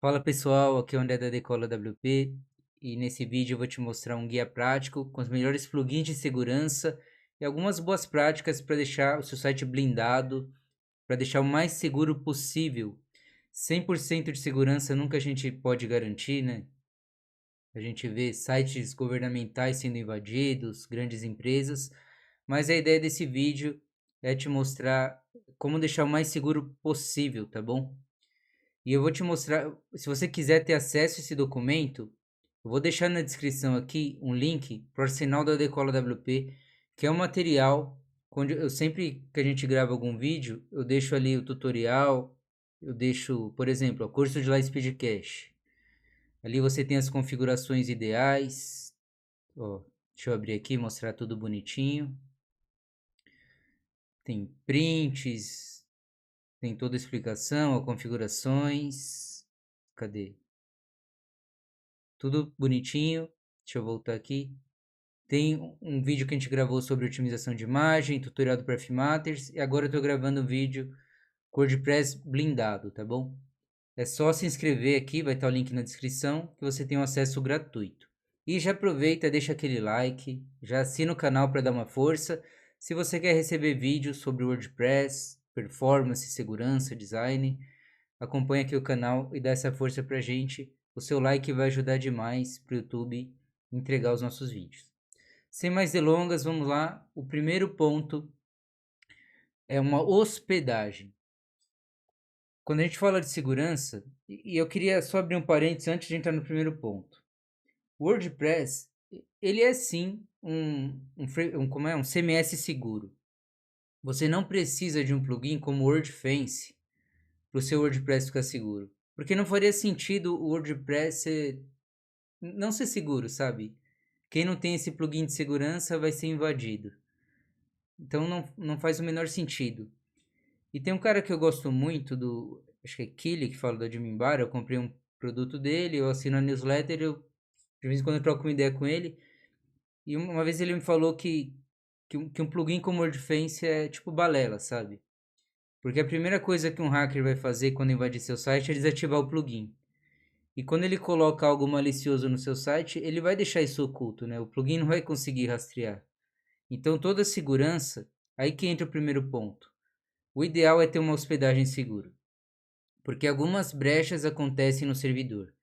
Fala pessoal, aqui é o André da Decola WP e nesse vídeo eu vou te mostrar um guia prático com os melhores plugins de segurança e algumas boas práticas para deixar o seu site blindado, para deixar o mais seguro possível. 100% de segurança nunca a gente pode garantir, né? A gente vê sites governamentais sendo invadidos, grandes empresas, mas a ideia desse vídeo é te mostrar como deixar o mais seguro possível, tá bom? E eu vou te mostrar, se você quiser ter acesso a esse documento, eu vou deixar na descrição aqui um link para o Arsenal da Decola WP, que é um material onde eu sempre que a gente grava algum vídeo, eu deixo ali o tutorial, eu deixo, por exemplo, o curso de Lightspeed Cache. Ali você tem as configurações ideais. Ó, deixa eu abrir aqui, mostrar tudo bonitinho. Tem prints, tem toda a explicação, configurações. Cadê? Tudo bonitinho. Deixa eu voltar aqui. Tem um vídeo que a gente gravou sobre otimização de imagem, tutorial do Matters, e agora eu estou gravando um vídeo com WordPress blindado, tá bom? É só se inscrever aqui, vai estar o link na descrição, que você tem um acesso gratuito. E já aproveita, deixa aquele like, já assina o canal para dar uma força. Se você quer receber vídeos sobre WordPress, performance, segurança, design, acompanha aqui o canal e dá essa força pra gente. O seu like vai ajudar demais para o YouTube entregar os nossos vídeos. Sem mais delongas, vamos lá. O primeiro ponto é uma hospedagem. Quando a gente fala de segurança, e eu queria só abrir um parênteses antes de entrar no primeiro ponto. O WordPress, ele é sim um CMS seguro. Você não precisa de um plugin como o WordFence para o seu WordPress ficar seguro. Porque não faria sentido o WordPress não ser seguro, sabe? Quem não tem esse plugin de segurança vai ser invadido. Então não faz o menor sentido. E tem um cara que eu gosto muito acho que é Kili, que fala do Admin Bar. Eu comprei um produto dele, eu assino a newsletter, de vez em quando eu troco uma ideia com ele. E uma vez ele me falou que um plugin como WordFence é tipo balela, sabe? Porque a primeira coisa que um hacker vai fazer quando invadir seu site é desativar o plugin. E quando ele coloca algo malicioso no seu site, ele vai deixar isso oculto, né? O plugin não vai conseguir rastrear. Então toda a segurança, aí que entra o primeiro ponto. O ideal é ter uma hospedagem segura, porque algumas brechas acontecem no servidor.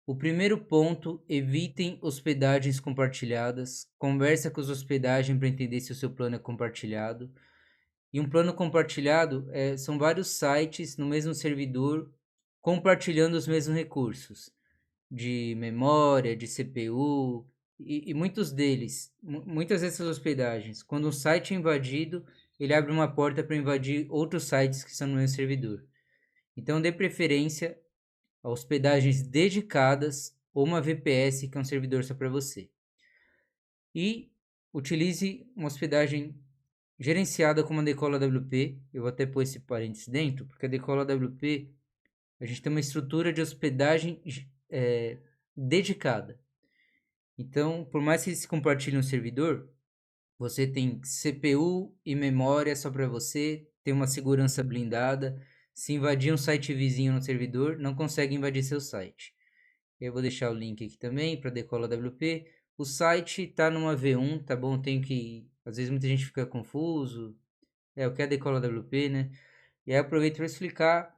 O primeiro ponto, evitem hospedagens compartilhadas. Conversa com os hospedagens para entender se o seu plano é compartilhado. E um plano compartilhado são vários sites no mesmo servidor compartilhando os mesmos recursos de memória, de CPU e muitos deles, muitas dessas hospedagens, quando um site é invadido, ele abre uma porta para invadir outros sites que estão no mesmo servidor. Então, dê preferência a hospedagens dedicadas ou uma VPS, que é um servidor só para você. E utilize uma hospedagem gerenciada como a Decola WP. Eu vou até pôr esse parênteses dentro, porque a Decola WP, a gente tem uma estrutura de hospedagem dedicada. Então, por mais que se compartilhe um servidor, você tem CPU e memória só para você, tem uma segurança blindada. Se invadir um site vizinho no servidor, não consegue invadir seu site. Eu vou deixar o link aqui também para Decola WP. O site está numa V1, tá bom? Às vezes muita gente fica confuso. O que é a Decola WP, né? E aí aproveito para explicar.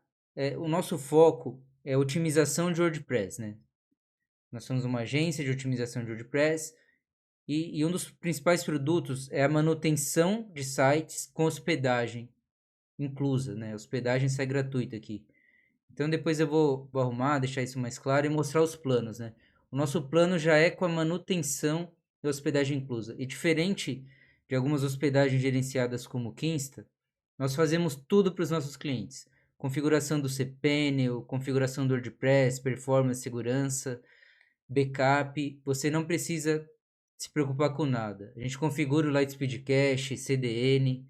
O nosso foco é otimização de WordPress, né? Nós somos uma agência de otimização de WordPress e um dos principais produtos é a manutenção de sites com hospedagem inclusa, né? Hospedagem sai gratuita aqui. Então depois eu vou arrumar, deixar isso mais claro e mostrar os planos, né? O nosso plano já é com a manutenção e hospedagem inclusa. E diferente de algumas hospedagens gerenciadas como o Kinsta, nós fazemos tudo para os nossos clientes. Configuração do cPanel, configuração do WordPress, performance, segurança, backup. Você não precisa se preocupar com nada. A gente configura o Lightspeed Cache, CDN.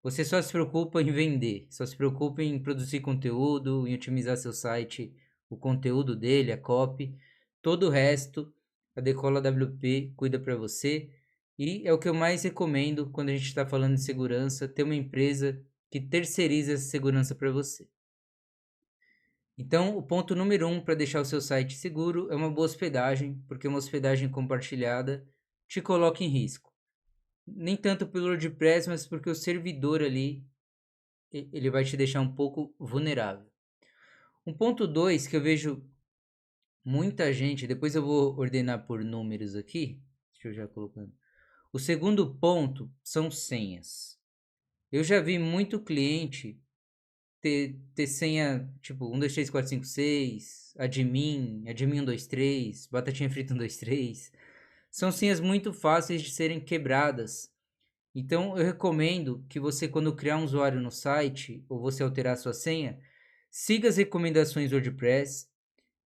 Você só se preocupa em vender, só se preocupa em produzir conteúdo, em otimizar seu site, o conteúdo dele, a copy. Todo o resto, a Decola WP cuida para você. E é o que eu mais recomendo quando a gente está falando de segurança, ter uma empresa que terceiriza essa segurança para você. Então, o ponto número 1 para deixar o seu site seguro é uma boa hospedagem, porque uma hospedagem compartilhada te coloca em risco. Nem tanto pelo WordPress, mas porque o servidor ali ele vai te deixar um pouco vulnerável. Um ponto 2 que eu vejo muita gente, depois eu vou ordenar por números aqui, deixa eu já colocando. O segundo ponto são senhas. Eu já vi muito cliente ter senha tipo 1, 2, 3, 4, 5, 6, admin 1, 2, 3, batatinha frita 1, 2, 3. São senhas muito fáceis de serem quebradas. Então eu recomendo que você, quando criar um usuário no site ou você alterar sua senha, siga as recomendações WordPress.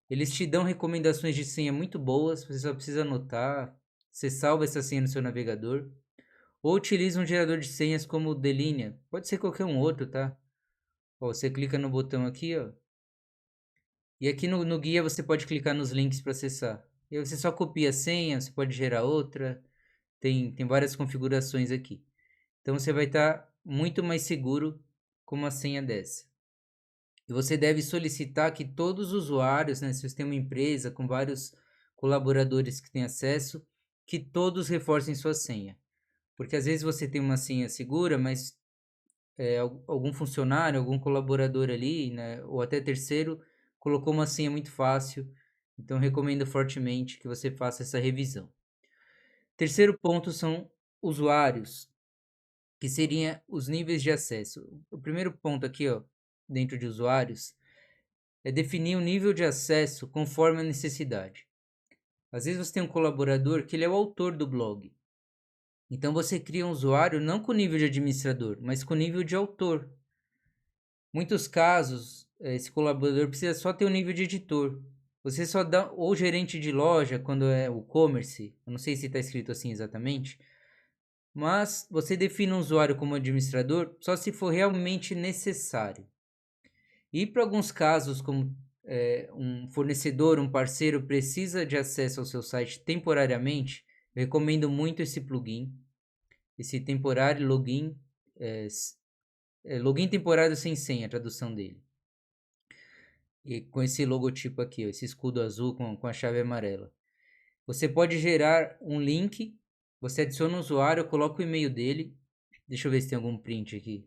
Eles te dão recomendações de senha muito boas, você só precisa anotar. Você salva essa senha no seu navegador. Ou utilize um gerador de senhas como o Delinea. Pode ser qualquer um outro, tá? Ó, você clica no botão aqui, ó. E aqui no guia você pode clicar nos links para acessar. E aí você só copia a senha, você pode gerar outra. Tem várias configurações aqui. Então você vai estar muito mais seguro com uma senha dessa. E você deve solicitar que todos os usuários, né, se você tem uma empresa com vários colaboradores que têm acesso, que todos reforcem sua senha. Porque às vezes você tem uma senha segura, mas algum funcionário, algum colaborador ali, né, ou até terceiro, colocou uma senha muito fácil. Então recomendo fortemente que você faça essa revisão. Terceiro ponto são usuários, que seriam os níveis de acesso. O primeiro ponto aqui, ó, dentro de usuários, é definir o nível de acesso conforme a necessidade. Às vezes você tem um colaborador que ele é o autor do blog. Então você cria um usuário não com nível de administrador, mas com nível de autor. Muitos casos, esse colaborador precisa só ter o nível de editor. Você só dá, ou gerente de loja, quando é o e-commerce, eu não sei se está escrito assim exatamente, mas você define um usuário como administrador só se for realmente necessário. E para alguns casos, como um fornecedor, um parceiro precisa de acesso ao seu site temporariamente, eu recomendo muito esse plugin, esse temporário login, login temporário sem senha, a tradução dele. E com esse logotipo aqui, ó, esse escudo azul com a chave amarela. Você pode gerar um link, você adiciona o usuário, coloca o e-mail dele. Deixa eu ver se tem algum print aqui.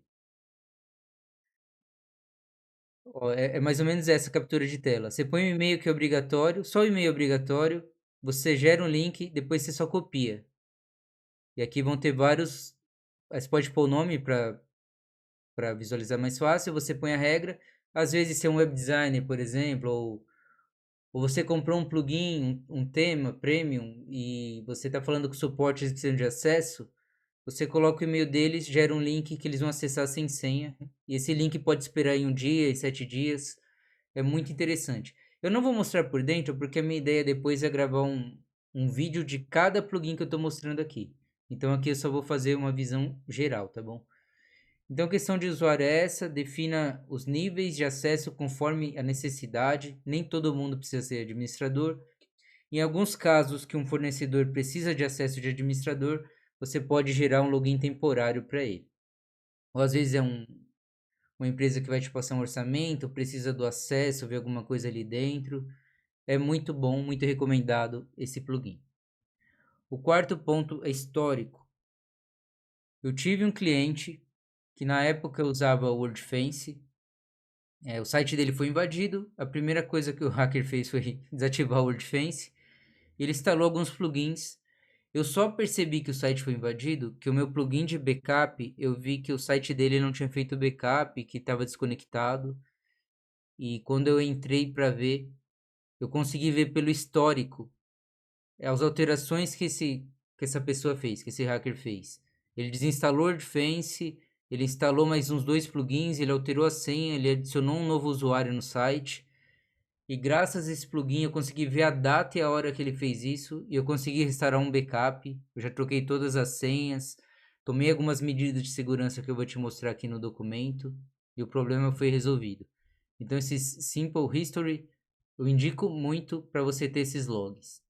Ó, é mais ou menos essa captura de tela. Você põe o e-mail que é obrigatório, só o e-mail é obrigatório, você gera um link, depois você só copia. E aqui vão ter vários. Aí você pode pôr o nome para visualizar mais fácil, você põe a regra. Às vezes, se é um web designer, por exemplo, ou você comprou um plugin, um tema premium, e você está falando com o suporte, eles precisam de acesso, você coloca o e-mail deles, gera um link que eles vão acessar sem senha. E esse link pode esperar em 1 dia, em 7 dias. É muito interessante. Eu não vou mostrar por dentro, porque a minha ideia depois é gravar um vídeo de cada plugin que eu estou mostrando aqui. Então aqui eu só vou fazer uma visão geral, tá bom? Então a questão de usuário é essa, defina os níveis de acesso conforme a necessidade. Nem todo mundo precisa ser administrador. Em alguns casos que um fornecedor precisa de acesso de administrador, você pode gerar um login temporário para ele. Ou às vezes é uma empresa que vai te passar um orçamento, precisa do acesso, ver alguma coisa ali dentro. É muito bom, muito recomendado esse plugin. O quarto ponto é histórico. Eu tive um cliente que na época usava o WordFence. O site dele foi invadido. A primeira coisa que o hacker fez foi desativar o WordFence. Ele instalou alguns plugins. Eu só percebi que o site foi invadido, que o meu plugin de backup, eu vi que o site dele não tinha feito backup, que estava desconectado. E quando eu entrei para ver, eu consegui ver pelo histórico as alterações que essa pessoa fez, que esse hacker fez. Ele desinstalou o WordFence, ele instalou mais uns 2 plugins, ele alterou a senha, ele adicionou um novo usuário no site. E graças a esse plugin eu consegui ver a data e a hora que ele fez isso, e eu consegui restaurar um backup. Eu já troquei todas as senhas, tomei algumas medidas de segurança que eu vou te mostrar aqui no documento, e o problema foi resolvido. Então esse Simple History eu indico muito para você ter esses logs.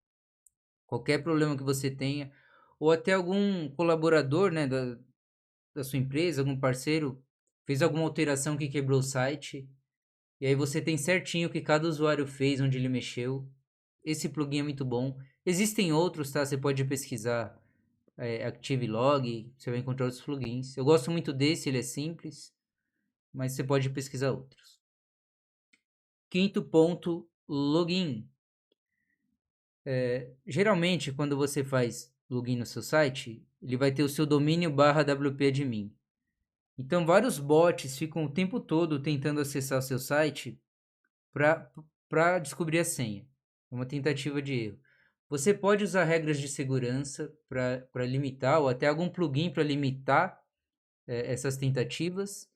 Qualquer problema que você tenha, ou até algum colaborador, né, da sua empresa, algum parceiro, fez alguma alteração que quebrou o site, E aí você tem certinho o que cada usuário fez, onde ele mexeu. Esse plugin é muito bom. Existem outros, tá? Você pode pesquisar ActiveLog, você vai encontrar outros plugins. Eu gosto muito desse, ele é simples, mas você pode pesquisar outros. Quinto ponto, login. Geralmente, quando você faz login no seu site, ele vai ter o seu domínio /wp-admin. Então, vários bots ficam o tempo todo tentando acessar o seu site para descobrir a senha. É uma tentativa de erro. Você pode usar regras de segurança para limitar, ou até algum plugin para limitar essas tentativas.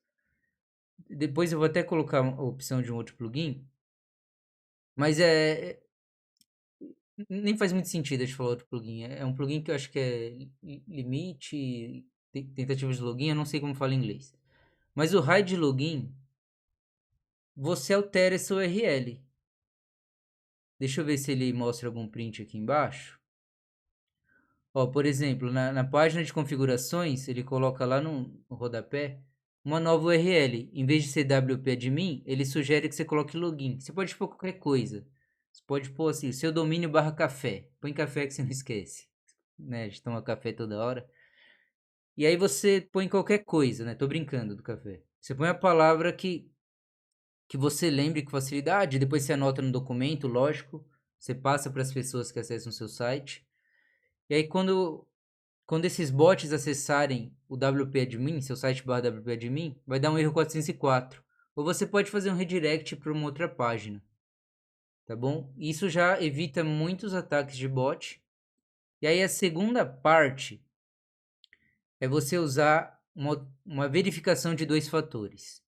Depois eu vou até colocar a opção de um outro plugin, mas nem faz muito sentido a gente falar outro plugin. É um plugin que eu acho que é limite, tentativas de login, eu não sei como fala em inglês. Mas o hide login, você altera essa URL. Deixa eu ver se ele mostra algum print aqui embaixo. Ó, por exemplo, na página de configurações, ele coloca lá no rodapé uma nova URL. Em vez de ser wp-admin, ele sugere que você coloque login. Você pode pôr qualquer coisa. Você pode pôr assim, seu domínio /café. Põe café que você não esquece. Né? A gente toma café toda hora. E aí você põe qualquer coisa, né? Tô brincando do café. Você põe a palavra que você lembre com facilidade. Depois você anota no documento, lógico. Você passa para as pessoas que acessam o seu site. E aí quando esses bots acessarem o WP-admin, seu site /WP-admin, vai dar um erro 404. Ou você pode fazer um redirect para uma outra página. Tá bom? Isso já evita muitos ataques de bot. E aí a segunda parte é você usar uma verificação de 2 fatores.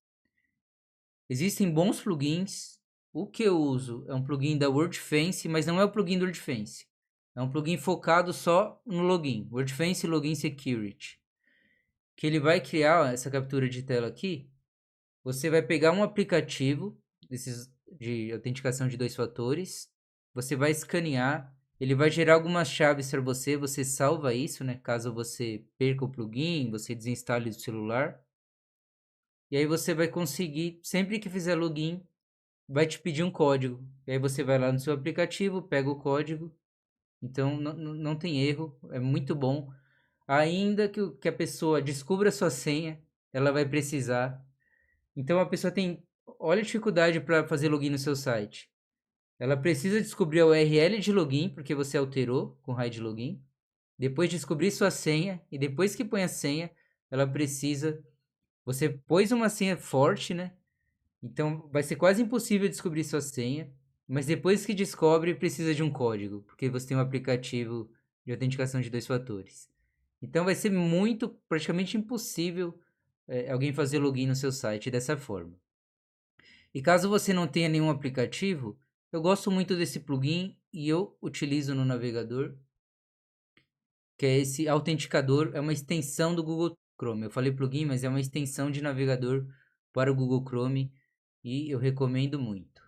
Existem bons plugins. O que eu uso é um plugin da WordFence, mas não é o plugin do WordFence. É um plugin focado só no login. WordFence Login Security. Que ele vai criar essa captura de tela aqui. Você vai pegar um aplicativo de autenticação de 2 fatores. Você vai escanear. Ele vai gerar algumas chaves para você. Você salva isso, né? Caso você perca o plugin, você desinstale do celular. E aí você vai conseguir, sempre que fizer login, vai te pedir um código. E aí você vai lá no seu aplicativo, pega o código. Então não tem erro, é muito bom. Ainda que a pessoa descubra a sua senha, ela vai precisar. Então a pessoa tem, olha a dificuldade para fazer login no seu site. Ela precisa descobrir a URL de login, porque você alterou com hide login. Depois descobrir sua senha, e depois que põe a senha, ela precisa. Você pôs uma senha forte, né? Então vai ser quase impossível descobrir sua senha, mas depois que descobre, precisa de um código, porque você tem um aplicativo de autenticação de 2 fatores. Então vai ser praticamente impossível alguém fazer login no seu site dessa forma. E caso você não tenha nenhum aplicativo, eu gosto muito desse plugin e eu utilizo no navegador, que é esse autenticador, é uma extensão do Google Chrome. Eu falei plugin, mas é uma extensão de navegador para o Google Chrome e eu recomendo muito.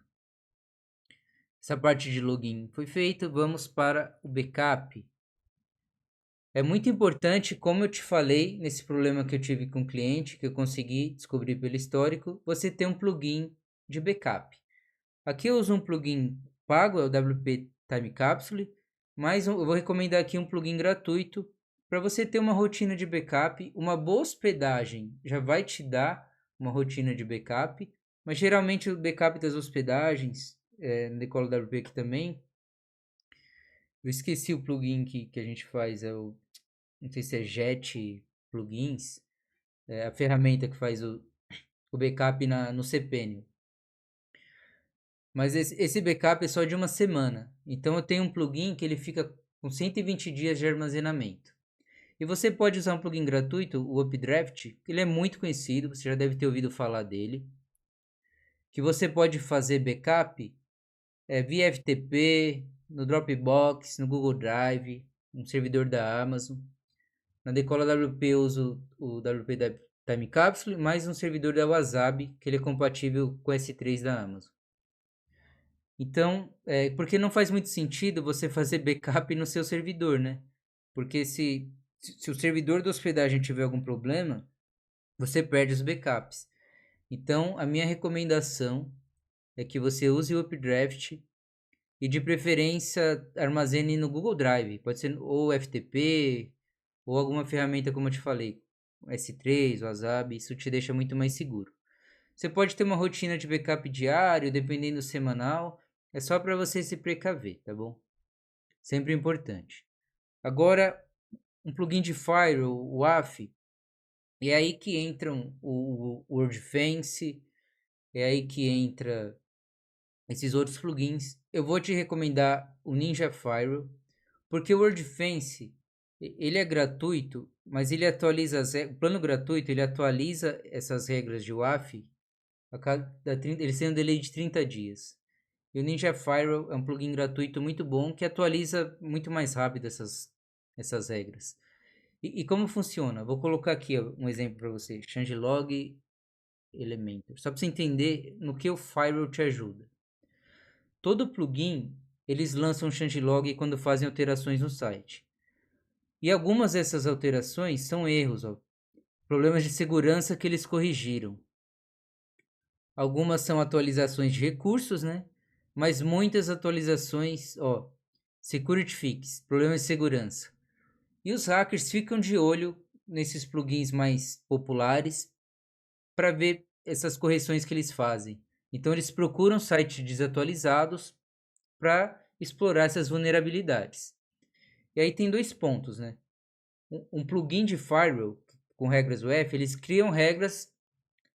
Essa parte de login foi feita, vamos para o backup. É muito importante, como eu te falei, nesse problema que eu tive com o cliente, que eu consegui descobrir pelo histórico, você ter um plugin de backup. Aqui eu uso um plugin pago, é o WP Time Capsule, mas eu vou recomendar aqui um plugin gratuito para você ter uma rotina de backup. Uma boa hospedagem já vai te dar uma rotina de backup, mas geralmente o backup das hospedagens, no Decola WP aqui também, eu esqueci o plugin que a gente faz, não sei se é Jet Plugins, é a ferramenta que faz o backup no cPanel. Mas esse backup é só de uma semana. Então eu tenho um plugin que ele fica com 120 dias de armazenamento. E você pode usar um plugin gratuito, o Updraft, que ele é muito conhecido, você já deve ter ouvido falar dele. Que você pode fazer backup via FTP, no Dropbox, no Google Drive, um servidor da Amazon. Na Decola WP eu uso o WP da Time Capsule, mais um servidor da Wasabi, que ele é compatível com o S3 da Amazon. Então, porque não faz muito sentido você fazer backup no seu servidor, né? Porque se o servidor da hospedagem tiver algum problema, você perde os backups. Então, a minha recomendação é que você use o Updraft e de preferência armazene no Google Drive, pode ser ou FTP ou alguma ferramenta como eu te falei, S3, WhatsApp, isso te deixa muito mais seguro. Você pode ter uma rotina de backup diário, dependendo semanal, é só para você se precaver, tá bom? Sempre importante. Agora, um plugin de firewall, o WAF, é aí que entram o WordFence, é aí que entra esses outros plugins. Eu vou te recomendar o Ninja Firewall, porque o WordFence, ele é gratuito, mas ele atualiza o plano gratuito, ele atualiza essas regras de WAF a cada 30, eles têm um delay de 30 dias. E o Ninja Firewall é um plugin gratuito muito bom que atualiza muito mais rápido essas regras. E como funciona? Vou colocar aqui um exemplo para você. Changelog Elementor. Só para você entender no que o Firewall te ajuda. Todo plugin, eles lançam changelog quando fazem alterações no site. E algumas dessas alterações são erros, problemas de segurança que eles corrigiram. Algumas são atualizações de recursos, né? Mas muitas atualizações, security fix, problemas de segurança. E os hackers ficam de olho nesses plugins mais populares para ver essas correções que eles fazem. Então eles procuram sites desatualizados para explorar essas vulnerabilidades. E aí tem 2 pontos, né? Um plugin de firewall com regras UEF, eles criam regras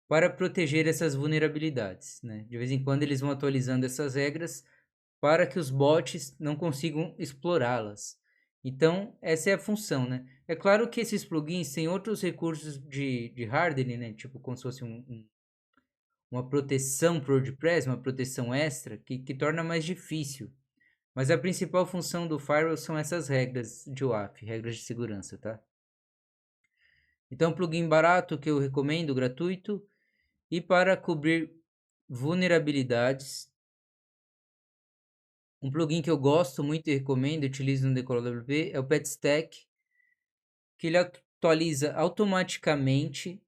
para proteger essas vulnerabilidades, né? De vez em quando eles vão atualizando essas regras para que os bots não consigam explorá-las. Então, essa é a função, né? É claro que esses plugins têm outros recursos de hardening, né? Tipo como se fosse uma proteção para o WordPress, uma proteção extra, que torna mais difícil. Mas a principal função do firewall são essas regras de WAF, regras de segurança, tá? Então, plugin barato que eu recomendo, gratuito, e para cobrir vulnerabilidades, um plugin que eu gosto muito e recomendo, utilizo no Decola WP, é o PetStack, que ele atualiza automaticamente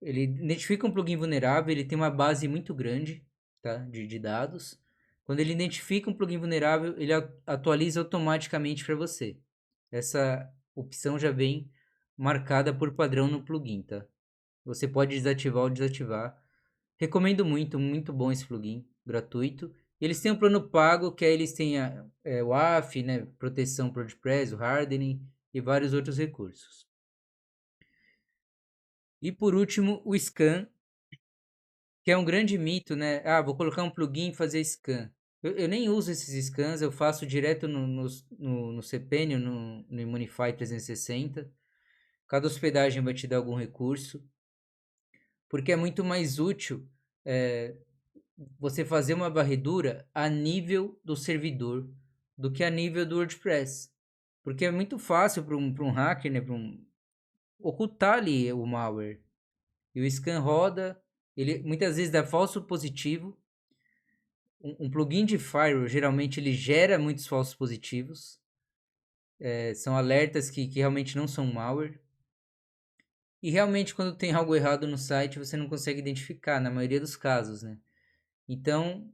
ele identifica um plugin vulnerável, ele tem uma base muito grande, tá, de dados. Quando ele identifica um plugin vulnerável, ele atualiza automaticamente para você. Essa opção já vem marcada por padrão no plugin, tá? Você pode desativar ou desativar. Recomendo muito, muito bom esse plugin, gratuito. Eles têm um plano pago, que aí eles têm o AF, né, proteção para o WordPress, o hardening e vários outros recursos. E por último, o scan, que é um grande mito, né? Ah, vou colocar um plugin e fazer scan. Eu nem uso esses scans, eu faço direto no cPanel, no Immunify 360. Cada hospedagem vai te dar algum recurso, porque é muito mais útil você fazer uma varredura a nível do servidor do que a nível do WordPress. Porque é muito fácil para um hacker, né, ocultar ali o malware. E o scan roda, ele muitas vezes dá falso positivo. Um plugin de firewall, geralmente, ele gera muitos falsos positivos. São alertas que realmente não são malware. E realmente, quando tem algo errado no site, você não consegue identificar, na maioria dos casos, né? Então,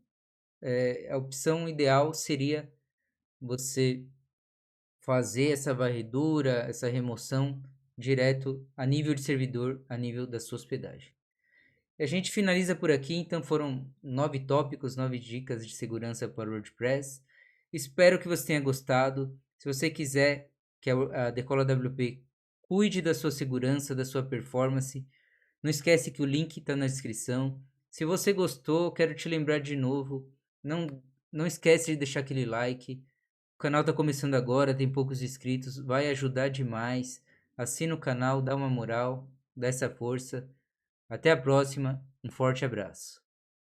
a opção ideal seria você fazer essa varredura, essa remoção direto a nível de servidor, a nível da sua hospedagem. E a gente finaliza por aqui, então foram 9 tópicos, 9 dicas de segurança para o WordPress. Espero que você tenha gostado. Se você quiser que a Decola WP cuide da sua segurança, da sua performance, não esquece que o link está na descrição. Se você gostou, quero te lembrar de novo, não esquece de deixar aquele like. O canal está começando agora, tem poucos inscritos, vai ajudar demais. Assina o canal, dá uma moral, dá essa força. Até a próxima, um forte abraço.